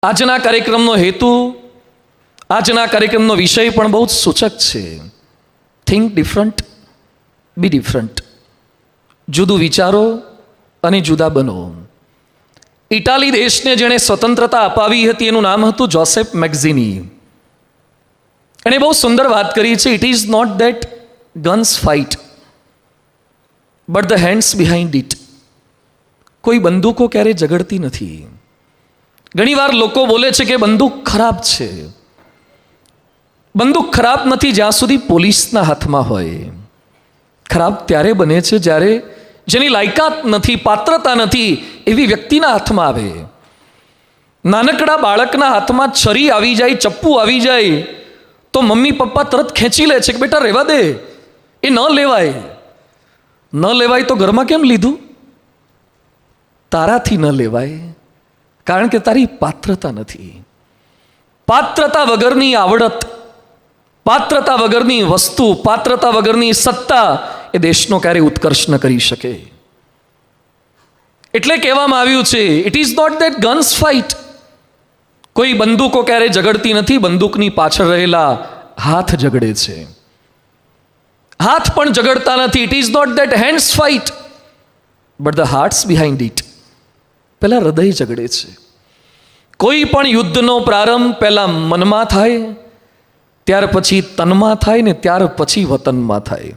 આજના કાર્યક્રમનો હેતુ, આજના કાર્યક્રમનો વિષય પણ બહુ જ સૂચક છે. થિંક ડિફરન્ટ, બી ડિફરન્ટ. જુદું વિચારો અને જુદા બનો. ઇટાલી દેશને જેણે સ્વતંત્રતા અપાવી હતી એનું નામ હતું જોસેફ મેક્ઝિની. એણે બહુ સુંદર વાત કરી છે. It is not that guns fight but the hands behind it. કોઈ બંદૂકો ક્યારેય ઝઘડતી નથી. ઘણીવાર લોકો બોલે છે કે બંદૂક ખરાબ છે. બંદૂક ખરાબ નથી જ્યાં સુધી પોલીસના હાથમાં હોય. ખરાબ ત્યારે બને છે જ્યારે જેની લાયકાત નથી, પાત્રતા નથી એવી વ્યક્તિના હાથમાં આવે. નાનકડા બાળકના હાથમાં છરી આવી જાય, ચપ્પુ આવી જાય તો મમ્મી પપ્પા તરત ખેંચી લે છે કે બેટા રહેવા દે, એ ન લેવાય. ન લેવાય તો ઘરમાં કેમ લીધું? તારાથી ન લેવાય કારણ કે તારી પાત્રતા નથી. પાત્રતા વગરની આવડત, પાત્રતા વગરની વસ્તુ, પાત્રતા વગરની સત્તા એ દેશનો ક્યારેય ઉત્કર્ષ ન કરી શકે. એટલે કહેવામાં આવ્યું છે it is not that guns fight. કોઈ બંદૂકો ક્યારેય ઝઘડતી નથી, બંદૂકની પાછળ રહેલા હાથ ઝઘડે છે. હાથ પણ ઝઘડતા નથી. It is not that hands fight but the hearts behind it. પહેલા હૃદય ઝઘડે છે. કોઈ પણ યુદ્ધનો પ્રારંભ પહેલા મનમાં થાય, ત્યાર પછી તનમાં થાય ને ત્યાર પછી વતનમાં થાય.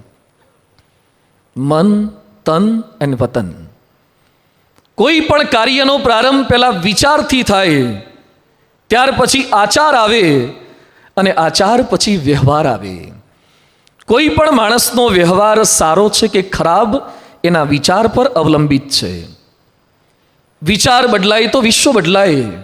મન, તન અને વતન. કોઈ પણ કાર્યનો પ્રારંભ પહેલા વિચારથી થાય, ત્યાર પછી આચાર આવે અને આચાર પછી વ્યવહાર આવે. કોઈ પણ માણસનો વ્યવહાર સારો છે કે ખરાબ એના વિચાર પર અવલંબિત છે. વિચાર બદલાય તો વિશ્વ બદલાય.